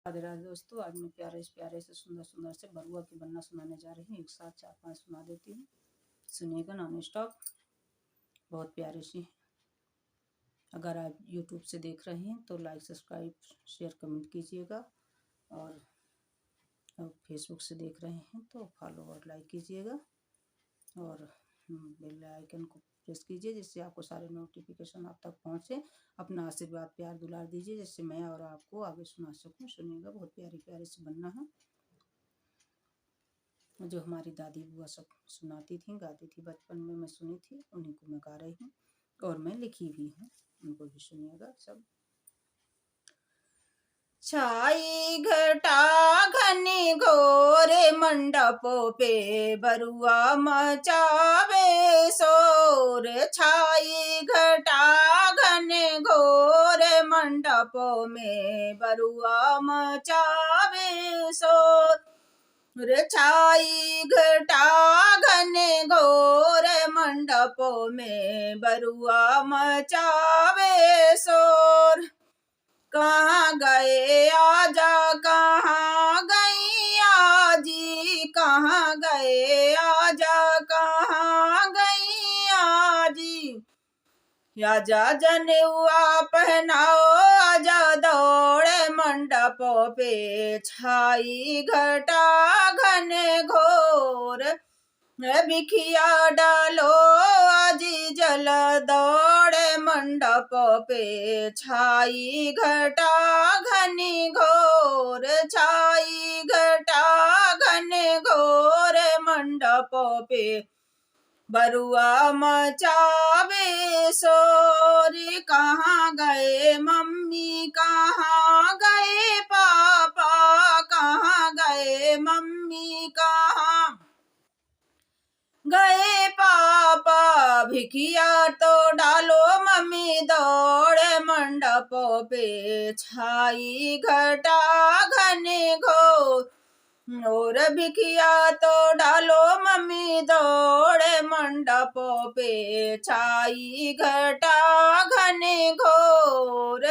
राधे राधे दोस्तों, आज मैं प्यारे से सुंदर सुंदर से बरुआ की बनना सुनाने जा रही हूँ। एक साथ 4-5 सुना देती हूँ, सुनिएगा नॉन स्टॉप। बहुत प्यारे सी हैं। अगर आप यूट्यूब से देख रहे हैं तो लाइक सब्सक्राइब शेयर कमेंट कीजिएगा, और फेसबुक से देख रहे हैं तो फॉलो और लाइक कीजिएगा, और बेल आइकन को प्रेस कीजिए जिससे आपको सारे नोटिफिकेशन आप तक पहुँचे। अपना आशीर्वाद प्यार दुलार दीजिए जिससे मैं और आपको आगे सुना सकूं। सुनिएगा, बहुत प्यारी से बनना है जो हमारी दादी बुआ सब सुनाती थी, गाती थी बचपन में। मैं सुनी थी, उन्हीं को मैं गा रही हूँ और मैं लिखी भी हूँ, उनको भी सुनिएगा सब। छाई घटा घनी घोरे मंडपों पे बरुआ मचावे शोर। छाई घटा घने घोरे मंडपों में बरुआ मचावे शोर। छाई घटा घने घोर मंडपों में बरुआ मचावे शोर। कहाँ गए आजा, कहाँ गई आजी, कहाँ गए आजा, कहाँ गई आजी। आजा जनेऊआ पहनाओ, आजा दौड़े मंडपों पे। छाई घटा घने घोर बिखिया डालो, आजी जल दौड़े मंडपों पे। छाई घटा घनी घोर, छाई घटा घने घोर मंडपों पे बरुआ मचावे शोर। कहाँ गए मम्मी, कहाँ गए पापा, कहाँ गए मम्मी, कहाँ गए पापा। भिखिया तो डालो मम्मी दौड़े मंडपों पे। छाई घटा घने घोर और भिखिया तो डालो मम्मी दौड़े मंडपों पे। छाई घटा घने घोर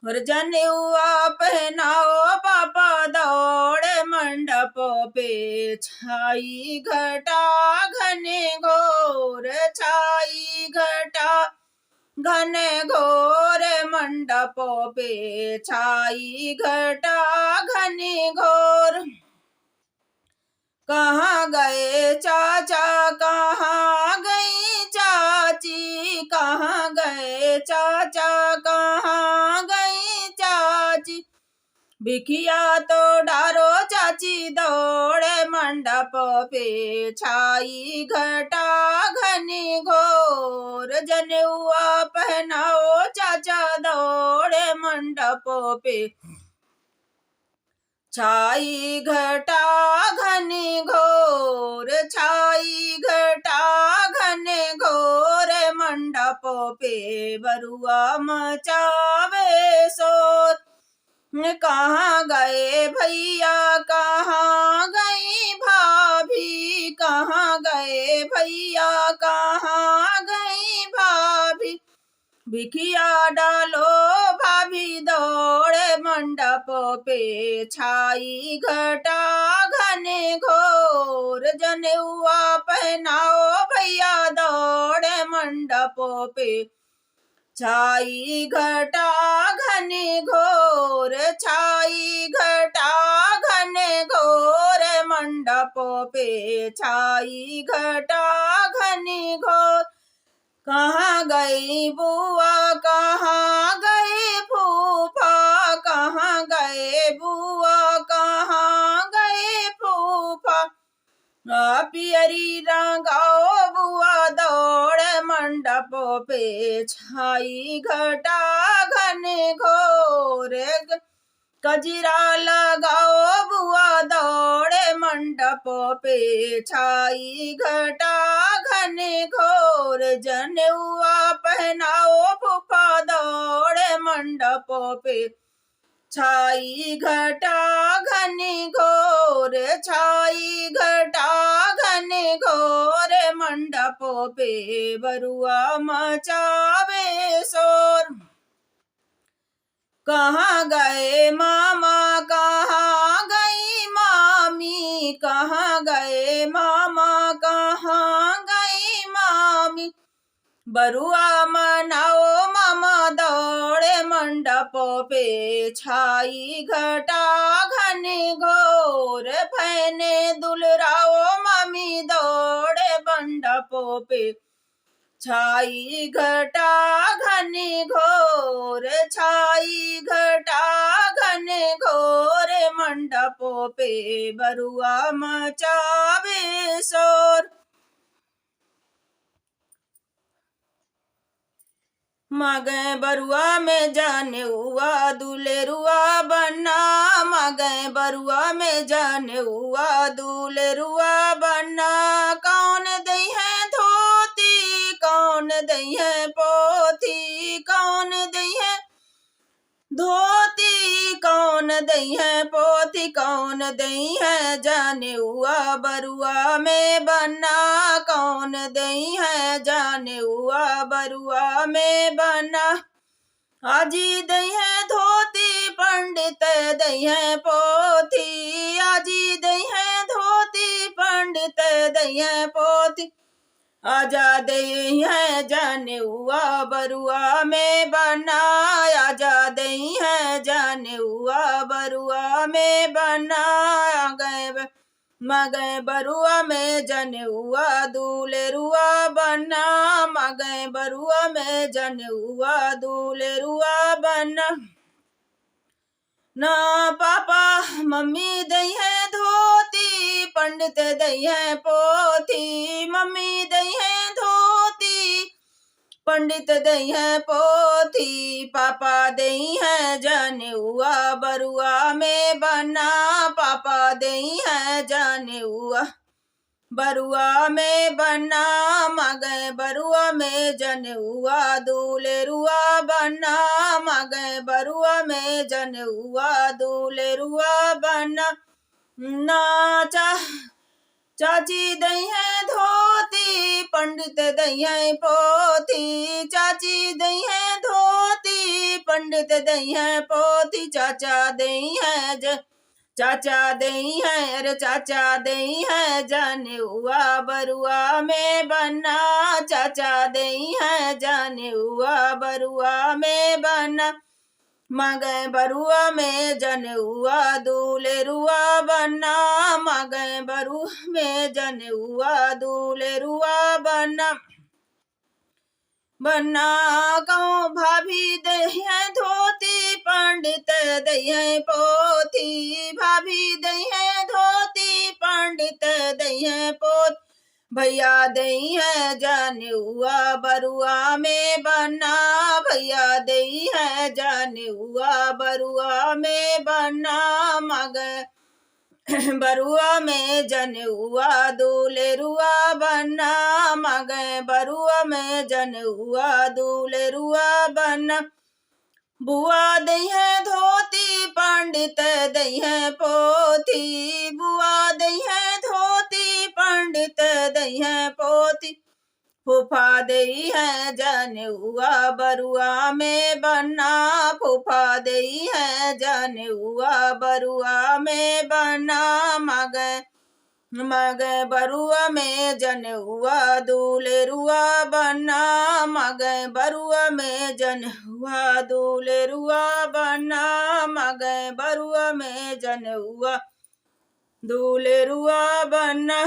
और जनेऊआ पहनाओ, पापा दौड़े मंडपों पे। छाई घटा घने घोर, छाई घटा घने घोर मंडपों पे। छाई घटा घने घोर। कहाँ गए चाचा, कहाँ गई चाची, कहाँ गए चाचा, कहाँ गई चाची। भिखिया तो डारो चाची दौड़े मंडपों पे। छाई घटा घनी घोर जनेऊआ पहनाओ, चाचा दौड़े मंडपों पे। छाई घटा घनी घोर, छाई घटा घने घोर मंडपों पे बरुआ मचावे शोर। कहाँ गए भैया, कहाँ गई भाभी, कहाँ गए भैया, कहाँ गई भाभी। भिखिया डालो भाभी दौड़े मंडपों पे। छाई घटा घने घोर जनेऊआ पहनाओ, भैया दौड़े मंडपों पे। छाई घटा घने घोर, छाई घटा घने घोर मंडपों पे। छाई घटा घने घोर। कहाँ गई बुआ, कहाँ गए फूफा, कहाँ गए बुआ, कहाँ गए फूफा। पियरी रंगाओ बुआ दौड़े मंडपों पे। छाई घटा घने घोर कजरा लगाओ बुआ दौड़े मंडपों पे। छाई घटा घने घोर जनेऊआ पहनाओ, फूफा दौड़े मंडपों पे। छाई घटा घने घोर, छाई घटा घने घोर मंडपों पे बरुआ मचावे शोर। कहाँ गए मामा, बरुआ मनाओ मामा दौड़े मंडपों पे, छाई घटा घने घोर फैने दुलराओ मामी दौड़े मंडपों पे, छाई घटा घने घोर, छाई घटा घने घोर मंडपों पे, बरुआ मचावे शोर। मगै बरुआ में जाने हुआ दुलेरुआ बनना, मगै बरुआ में जाने हुआ दुलेरुआ बनना, कौन दई है धोती कौन दई है पोथी, कौन दई है धोती कौन दई है पोथी, कौन दई है जाने हुआ बरुआ में बनना, कौन दई है जाने हुआ बरुआ में बनना, आजी दई है धोती पंडित दई है पोथी, आजी दई है धोती पंडित दई है पोथी, आजा दई है जाने हुआ बरुआ में बनना, आजा दई है जाने हुआ बरुआ में बनना, मगै बरुआ में जने हुआ दुलेरुआ बनना, मगै बरुआ में जने हुआ दुलेरुआ बनना, ना पापा मम्मी दई है धोती पंडित दई है पोथी, मम्मी दई है धोती पंडित दई है पोथी, पापा दई है जाने हुआ बरुआ में बनना, पापा दई है जाने हुआ बरुआ में बनना, मगै बरुआ में जने हुआ दुलेरुआ बनना, मगै बरुआ में जने हुआ दुलेरुआ बनना, नाचा चाची दई है धोती पंडित दई है पोथी, चाची दई है धोती पंडित दई है पोथी, चाचा दई है चाचा दई है, अरे चाचा दई है जाने हुआ बरुआ में बनना, चाचा दई है जाने हुआ बरुआ में बनना, मगै बरुआ में जने हुआ दुलेरुआ बनना, मगै बरुआ में जने हुआ दुलेरुआ बनना, बनना कहूँ भाभी दई है धोती पंडित दई है पोथी, भाभी दई है धोती पंडित दई है पोथी, भैया दई है जाने हुआ बरुआ में बनना, भैया दई है जाने हुआ बरुआ में बनना, मगै बरुआ में जने हुआ दुलेरुआ बनना, मगै बरुआ में जने हुआ दुलेरुआ बनना, बुआ दई है धोती पंडित दई है पोथी, बुआ दई है धोती पंडित दई है पोथी, फूफा दई है जाने हुआ बरुआ में बनना, फूफा दई है जाने हुआ बरुआ में बनना, मगै बरुआ में जने हुआ दुलेरुआ बनना, मगै बरुआ में जने हुआ दुलेरुआ बनना, मगै बरुआ में जने हुआ दुलेरुआ बनना।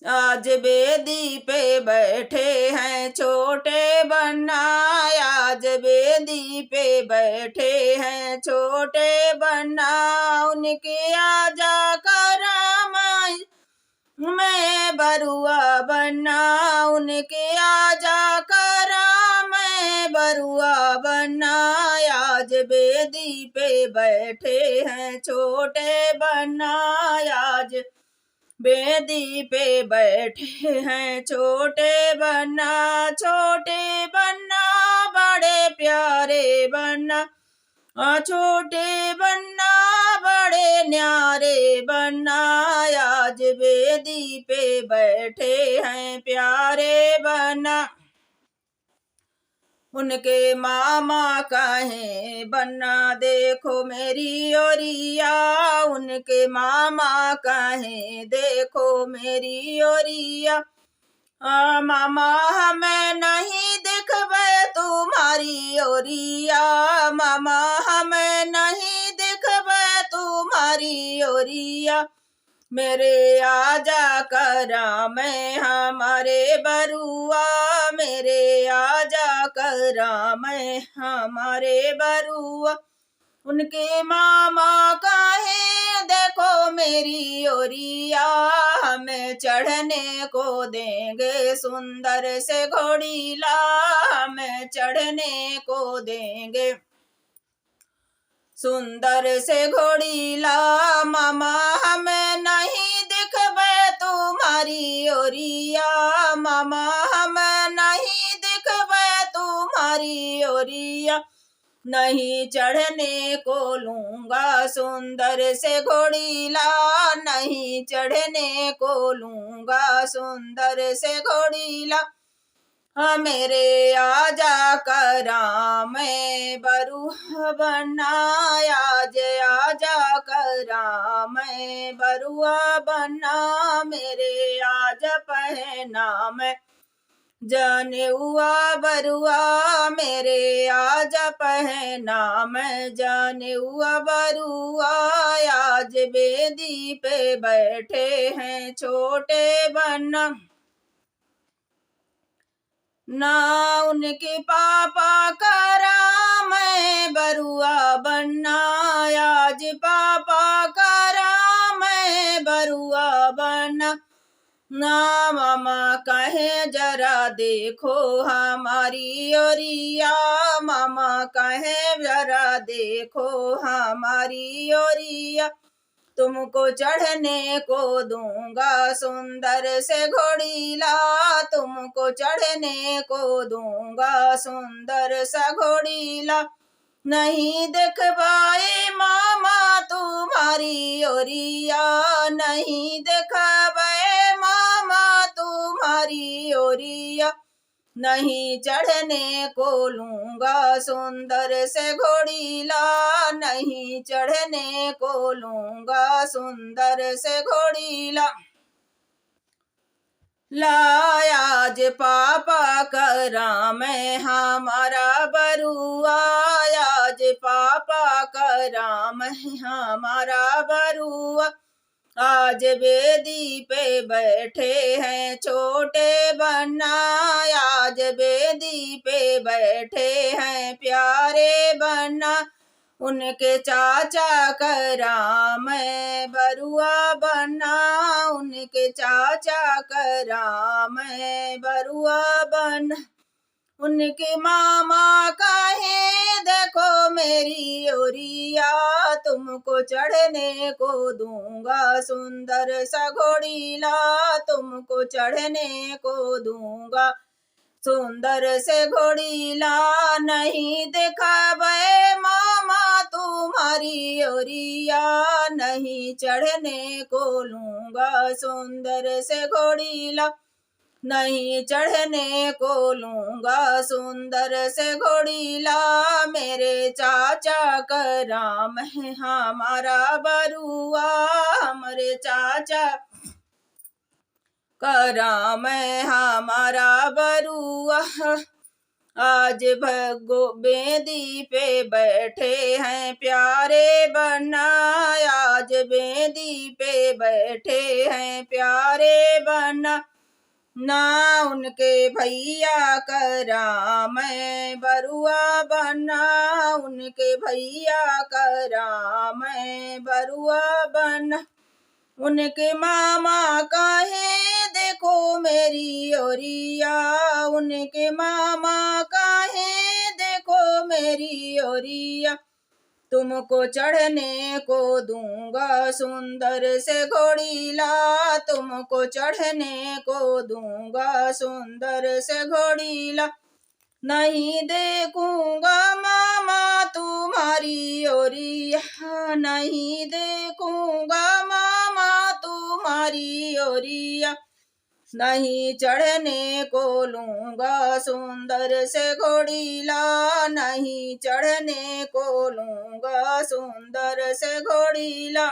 आज बेदी पे बैठे हैं छोटे बन्ना, आज बेदी पे बैठे हैं छोटे बन्ना, उनके आजा करामाई मैं बरुआ बनना, उनके आजा करा मैं बरुआ बनना, आज बेदी पे बैठे हैं छोटे बन्ना, आज बेदी पे बैठे हैं छोटे बन्ना, छोटे बन्ना बड़े प्यारे बन्ना, छोटे बन्ना बड़े न्यारे बन्ना, आज बेदी पे बैठे हैं प्यारे बन्ना, उनके मामा कहे बन्ना देखो मेरी ओरिया, उनके मामा कहे देखो मेरी ओरिया। मामा हमें नहीं दिखबे तुम्हारी ओरिया, मामा हमें नहीं दिखबे तुम्हारी ओरिया। मेरे आजा करा मैं हमारे बरुआ, मेरे आजा करा मैं हमारे बरुआ। उनके मामा कहे देखो मेरी ओरिया, हमें चढ़ने को देंगे सुंदर से घोड़ीला, हमें चढ़ने को देंगे सुंदर से घोड़ीला। मामा हमें नहीं दिखबे तुम्हारी ओरिया, मामा हमें नहीं दिखबे तुम्हारी ओरिया। नहीं चढ़ने को लूंगा सुंदर से घोड़ीला, नहीं चढ़ने को लूंगा सुंदर से घोड़ीला। मेरे आजा करा मैं बरुआ बन्ना, आज आजा करा मैं बरुआ बन्ना। मेरे आज पहना मैं जनेऊआ बरुआ, मेरे आज पहना मैं जनेऊआ बरुआ। आज बेदी पे बैठे हैं छोटे बन्ना, ना उनके पापा करा मैं बरुआ बन्ना, आज पापा करा मैं बरुआ बन्ना। ना मामा कहे जरा देखो हमारी ओरिया, मामा कहे जरा देखो हमारी ओरिया। तुमको चढ़ने को दूंगा सुंदर से घोड़ीला, तुमको चढ़ने को दूंगा सुंदर सा घोड़ीला। नहीं देख पाए मामा तुम्हारी ओरिया, नहीं देख पाए मामा तुम्हारी ओरिया। नहीं चढ़ने को लूंगा सुंदर से घोड़ीला, नहीं चढ़ने को लूंगा सुंदर से घोड़ीला। लायाज पापा करा मैं हमारा बरुआ, आज पापा करा मैं हमारा बरुआ। आज बेदी पे बैठे हैं छोटे बन्ना, आज बेदी पे बैठे हैं प्यारे बन्ना। उनके चाचा करा मैं बरुआ बन्ना, उनके चाचा करा मैं बरुआ बन्ना। उनके मामा कहे देखो मेरी ओरिया, तुमको चढ़ने को दूंगा सुंदर सा घोड़ीला, तुमको चढ़ने को दूंगा सुंदर से घोड़ीला। नहीं दिखावे मामा तुम्हारी ओरिया, नहीं चढ़ने को लूंगा सुंदर से घोड़ीला, नहीं चढ़ने को लूंगा सुंदर से घोड़ीला। मेरे चाचा करा मैं हमारा बरुआ, हमारे चाचा करा मैं हमारा बरुआ। आज भगो बेदी पे बैठे हैं प्यारे बन्ना, आज बेदी पे बैठे हैं प्यारे बन्ना। ना उनके भैया करा मैं बरुआ बन्ना, उनके भैया करा मैं बरुआ बन्ना। उनके मामा कहे देखो मेरी ओरिया, उनके मामा कहे देखो मेरी ओरिया। तुमको चढ़ने को दूंगा सुंदर से घोड़ीला, तुमको चढ़ने को दूंगा सुंदर से घोड़ीला। नहीं देखूंगा मामा तुम्हारी ओरिया, नहीं देखूंगा मामा तुम्हारी ओरिया। नहीं चढ़ने को लूंगा सुंदर से घोड़ीला, नहीं चढ़ने को लूंगा सुंदर से घोड़ीला।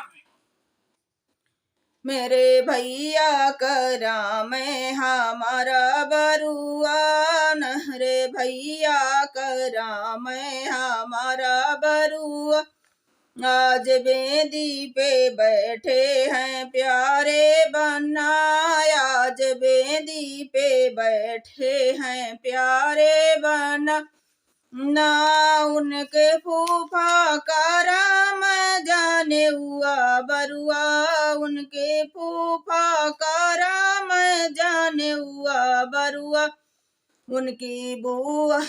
मेरे भैया करा मैं हमारा बरुआ, रे भैया करा मैं हमारा बरुआ। आज बेदी पे बैठे हैं प्यारे बन्ना, आज बेदी पे बैठे हैं प्यारे बन्ना। ना उनके फूफा का राम जाने हुआ बरुआ, उनके फूफा का राम जाने हुआ बरुआ। उनकी बुआ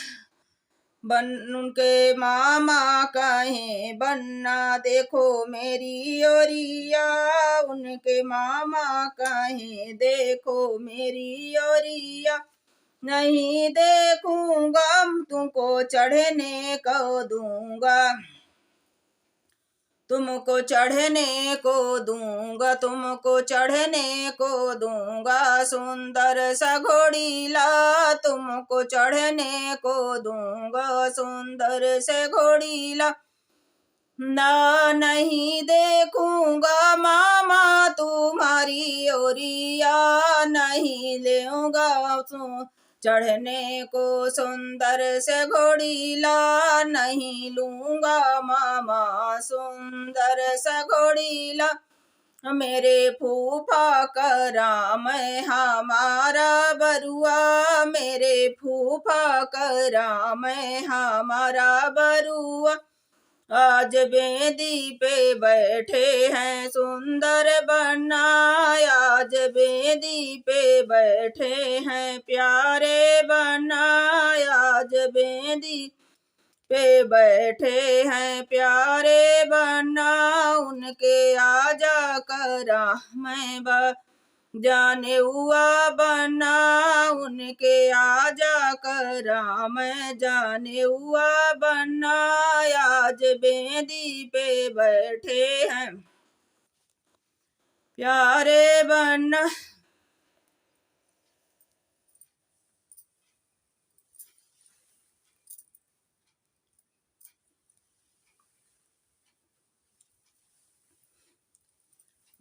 उनके मामा कहें बन्ना देखो मेरी ओरिया, उनके मामा कहें देखो मेरी ओरिया। नहीं देखूंगा तुमको चढ़ने को दूंगा, तुमको चढ़ने को दूंगा, तुमको चढ़ने को दूंगा सुंदर सा घोड़ीला, तुमको चढ़ने को दूंगा सुंदर से घोड़ीला। ना नहीं देखूंगा मामा तुम्हारी ओरिया, नहीं लेऊंगा चढ़ने को सुंदर से घोड़ीला, नहीं लूंगा मामा सुंदर सा घोड़ीला। मेरे फूफा का राम हमारा बरुआ, मेरे फूफा का राम हमारा बरुआ। आज बेदी पे बैठे हैं सुंदर बन्ना, आज बेदी पे बैठे हैं प्यारे बन्ना, आज बेदी पे बैठे हैं प्यारे बन्ना। उनके आजा करा मैं जाने हुआ बन्ना, उनके आजा करा मैं जाने हुआ बन्ना। आज बेदी पे बैठे हैं प्यारे बन्ना।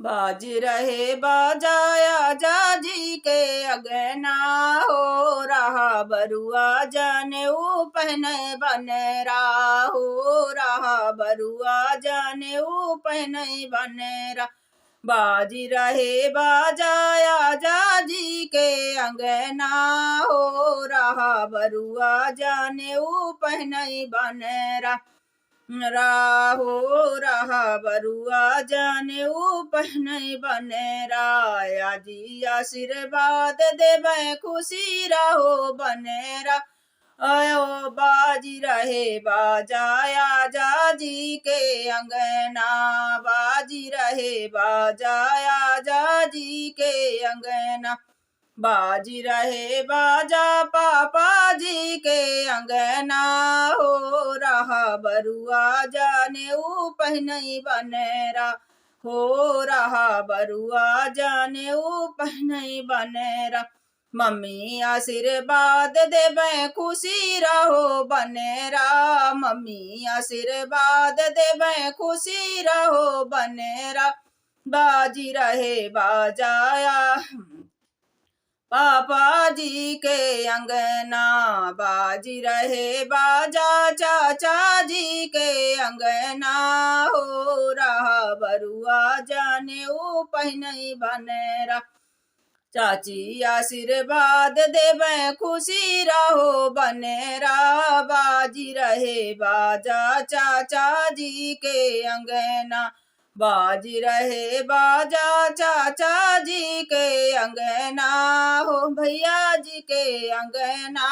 बाज रहे बाजाया जाजी के अगना, हो रहा बरुआ जाने पहने बनेरा, हो रहा बरुआ जाने पहने बनेरा। बाजी रहे बाजाया जाजी के अंगना, हो रहा बरुआ जाने पहने बनेरा। राहो रहा बरुआ जाने पहने बनेरा। आजी आशीर्वाद देवे खुशी रहो बनेरा। आयो बाजी रहे बाजाया जाजी के अंगना, बाजी रहे बाजाया जाजी के अंगना। बाजी रहे बाजा पापा जी के अंगना, हो रहा बरुआ जाने पहने बनेरा, हो रहा बरुआ जाने पहने बनेरा। मम्मी आशीर्वाद देवे खुशी रहो बनेरा, मम्मी आशीर्वाद देवे खुशी रहो बनेरा। बाजी रहे बाजाया पापा जी के अंगना, बाजी रहे बाजा चाचा जी के अंगना, हो रहा बरुआ जाने पहने बनेरा। चाची आशीर्वाद देवे खुशी रहो बनेरा, बाजी रहे बाजा चाचा जी के अंगना, बाजी रहे बाजा चाचा जी के अंगना, हो भैया जी के अंगना,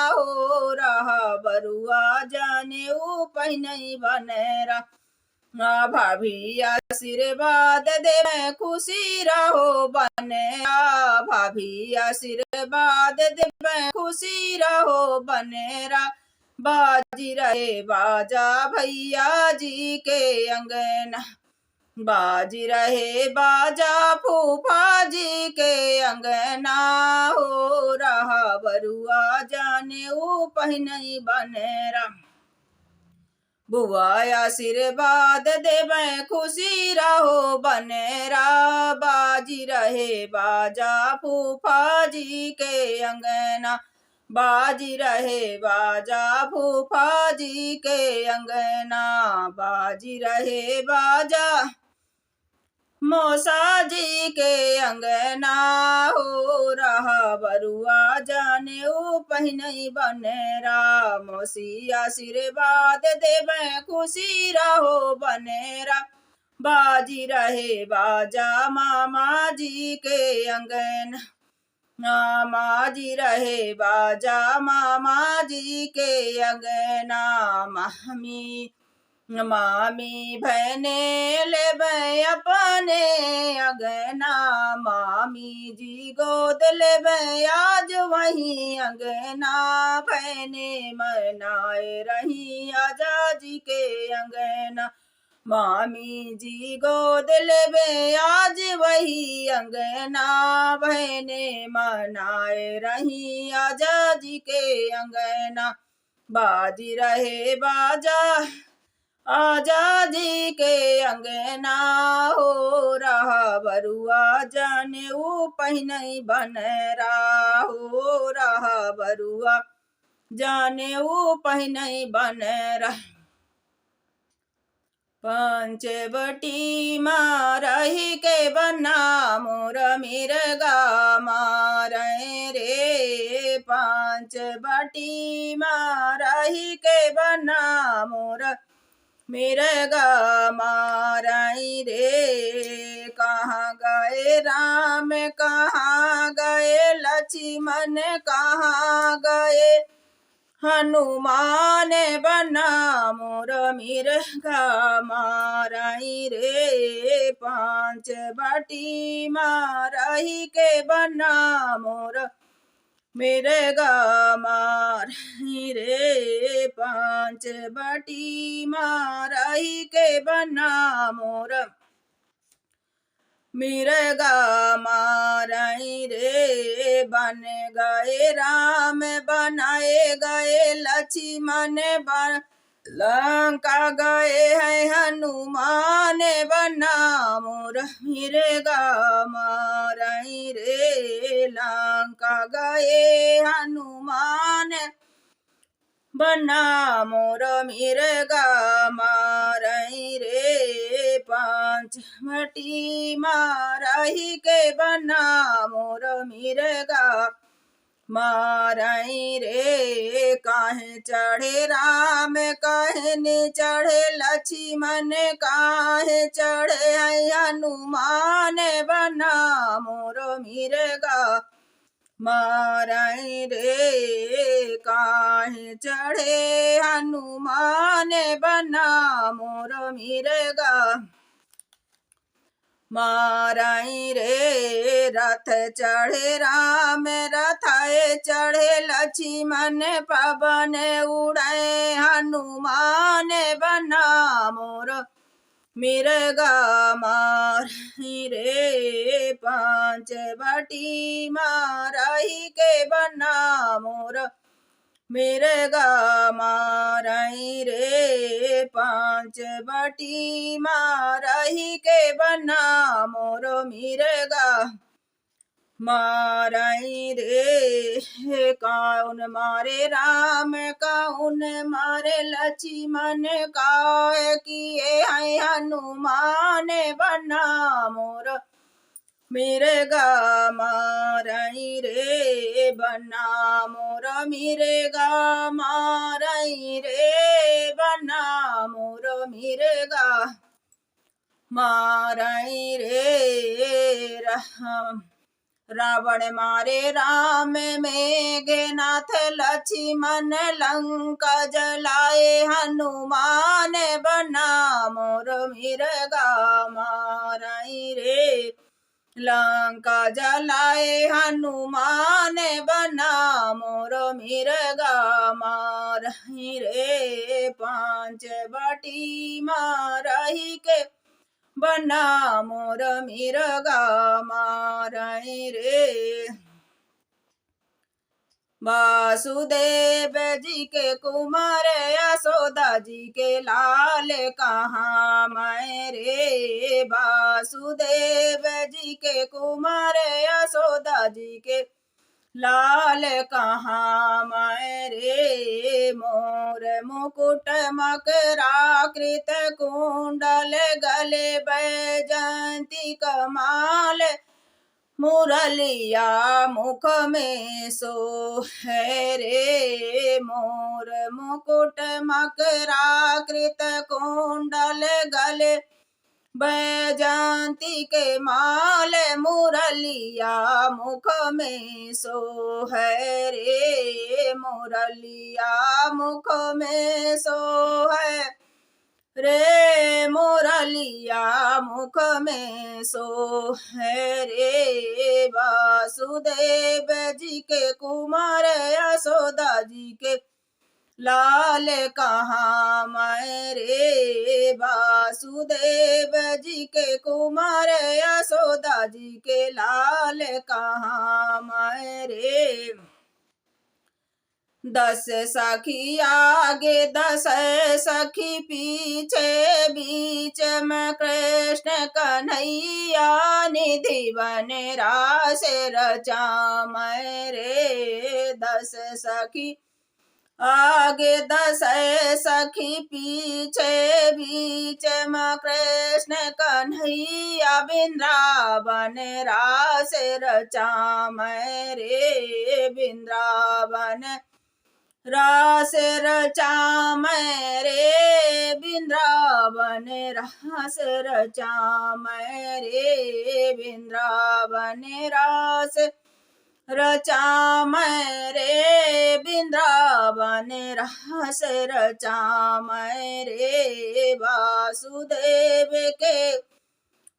हो रहा बरुआ जाने पहने बनेरा। भाभी आशीर्वाद देवे खुशी रहो बनेरा, भाभी आशीर्वाद देवे खुशी रहो बनेरा। बाजी रहे बाजा भैया जी के अंगना, बाजी रहे बाजा फूफा जी के अंगना हो रहा बरुआ जाने ऊ पहिनई बनेरा बुआ आशीर्वाद देवे खुशी रहो बनेरा बाजी रहे बाजा फूफा जी के अंगना बाजी रहे बाजा फूफा जी के अंगना बाजी रहे बाजा मौसा जी के अंगना हो रहा बरुआ जाने ऊ पहिनई बनेरा मौसी आशीर्वाद देवे खुशी रहो बनेरा बाजी रहे बाजा मामा जी के अंगना मामा जी रहे बाजा मामा जी के अंगना मामी बहने ले अपने अंगना मामी जी गोद ले आज वही अंगना बहने मनाए रही आजा जी के अंगना मामी जी गोद ले आज वही अंगना बहने मनाए रही आजा जी के अंगना बाजी रहे बाजा आजा जी के अंगना हो रहा बरुआ जाने ऊ पहिनई बनेरा हो रहा बरुआ जाने ऊ पहिनई बनेरा पंचवटी मारही के बना मोर मिर्गा मारे रे पंचवटी मारही के बना मोर मिर्गा मारई रे कहाँ गए राम कहाँ गए लक्ष्मण कहाँ गए हनुमान बना मोर मिर्गा मारई रे पंचवटी मारही के बना मोर मिर्गा मारई रे पंचवटी मारही के बना मोर मिर्गा मारई रे बन गए राम बनाए गए लक्ष्मण बन लंका गए हैं हनुमान बना मोर मिर्गा मारई रे लंका गए हनुमान बना मोर मिर्गा मारई रे पंचवटी मारही के बना मोर मिर्गा मारई रे काहे चढ़े राम काहे ने चढ़े लक्ष्मण काहे चढ़े हनुमान बना मोर मिर्गा मारई रे काहे चढ़े हनुमान बना मोर मिर्गा मारई रे रथ चढ़े राम रथाए चढ़े लक्ष्मण पवन उड़े हनुमान बना मोर मिर्गा मारई रे पंचवटी मारही के बना मोर मिर्गा मारई रे पंचवटी मारही के बना मोर मिर्गा मारई रे कौन मारे राम कौन मारे लक्ष्मण काय किए हैं हनुमान बना मोर मिर्गा मारई रे बना मोर मिर्गा मारई रे बना मोर मिर्गा मारई रे रावण मारे राम मेघनाथ लक्ष्मण लंका जलाए हनुमान बना मोर मिर्गा मारई रे लंका जलाए हनुमान बना मोर मिर्गा मारई रे पंचवटी मारही के बना मोर मिर्गा मारै रे। वासुदेव जी के कुमार यशोदा जी के लाल कहाँ मैं रे। वासुदेव जी के कुमार यशोदा जी के लाल कहाँ मैं रे। मोर मुकुट मकराकृत कुंडल गले बैजंती कमाल मुरलिया मुख में सोहे रे। मोर मुकुट मकराकृत कुंडल गले बैजंती के माल मुरलिया मुख में सोहे रे। मुरलिया मुख में सोहे रे। मुरलिया मुख में सोहे रे। वासुदेव जी के कुमार यशोदा जी के लाल कहाँ मैं रे। वासुदेव जी के कुमार यशोदा जी के लाल कहाँ मैं रे। 10 सखी आगे 10 सखी पीछे बीच में कृष्ण कन्हैया निधि बन रास रचा मैं रे। 10 सखी आगे 10 सखी पीछे बीच में कृष्ण कन्हैया वृंदावन रास रचा मैं रे। वृंदावन रास रचा मैं रे। वृंदावन रास रचा मैं रे। वृंदावन रास रचा मैं रे। वृंदावन रास रचा मैं रे। वासुदेव के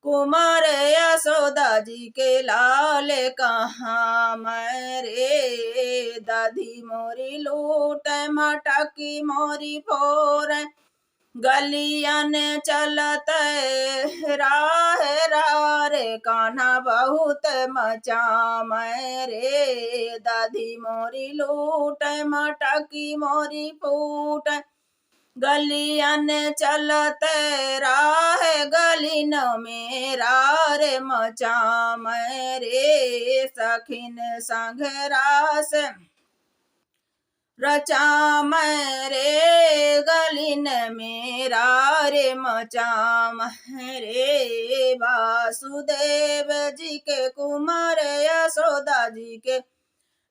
कुमार यशोदा जी के लाल कहाँ मैं रे। दादी मोरी लूट मटकी मोरी फोर गलियन चलत राह रे। कान्हा बहुत मचा मैं रे। दादी मोरी लूट मटकी मोरी फूट गलियन चलत राह गलिन मेरा रे मचा मैं रे। सखिन संग रास रचा मैं रे। गलिन मेरा रे मचा मैं रे। वासुदेव जी के कुमार यशोदा जी के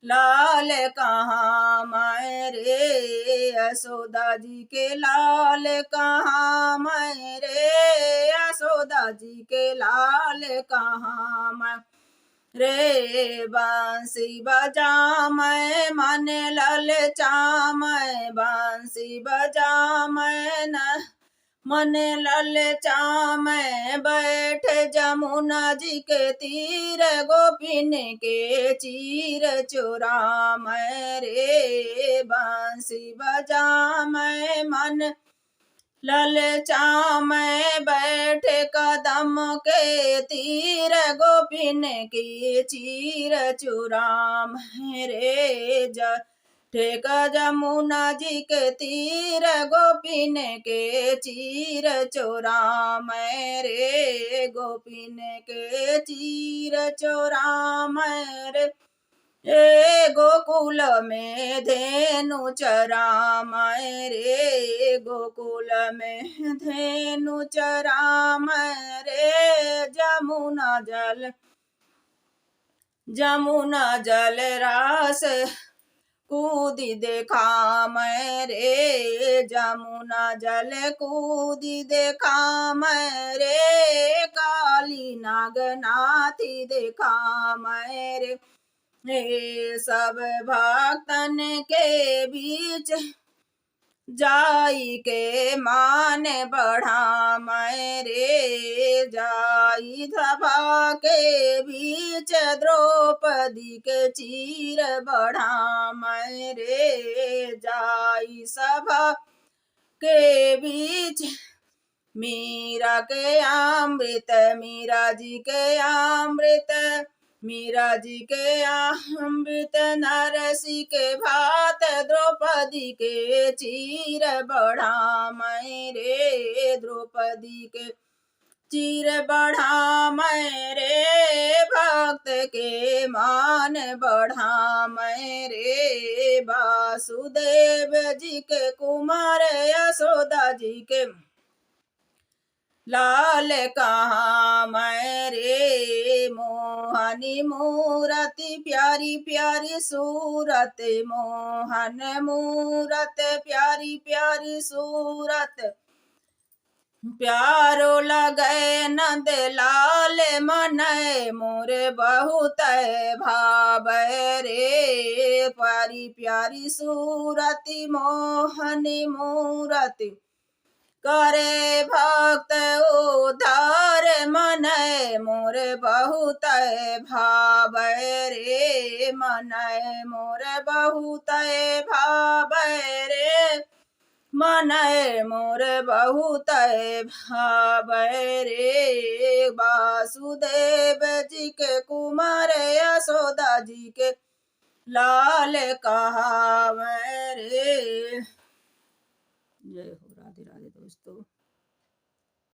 लाल कहाँ मैं रे। यशोदा जी के लाल कहाँ मैं रे। यशोदा जी के लाल कहाँ मैं रे। बांसी बजा मैं मन ललचा मैं। बांसी बजा मैं न मन ललचा मैं। बैठ जमुना जी के तीर गोपिन के चीर चुरा मैं रे। बांसी बजा मैं मन ललचा मैं। बैठ कदम के तीर गोपिन की चीर चुरा मैं रे। ठेक जमुना जी के तीर गोपिन के चीर चोरा मैं रे। गोपिन के चीर चोरा मैं रे। ए गोकुल में धेनु चरा मैं रे। गोकुल में धेनु चरा मैं रे। जमुना जल रास कूदी देखा मैं रे। जमुना जल कूदी देखा मैं रे। काली नागनाथी देखा मैं रे। हे सब भक्तन के बीच जाई के मान बढ़ा मैं रे। जाई सभा के बीच द्रौपदी के चीर बढ़ा मैं रे। जाई सभा के बीच मीरा के अमृत, मीरा जी के अमृत, मीरा जी के अमृत, नरसी के भात, द्रौपदी के चीर बढ़ामय रे, द्रौपदी के चीर बढ़ामय रे, भक्त के मान बढ़ामय रे, वासुदेव जी के कुमार, यशोदा जी के लाल कहाँ मैं रे, मोहनी मूरति प्यारी प्यारी सूरत, मोहन मूरत प्यारी प्यारी सूरत, प्यारो लगे नंद लाल मन, मोरे बहुत भाव रे, प्यारी प्यारी सूरति मोहनी मूरति, करे भक्त उद्धार मन, मोरे बहुत भाव रे, मन मोरे बहुत भाव रे, मन मोरे बहुत भाव रे, वासुदेव जी के कुमार, यशोदा जी के लाल कहावे रे। जय हो। राधे राधे दोस्तों।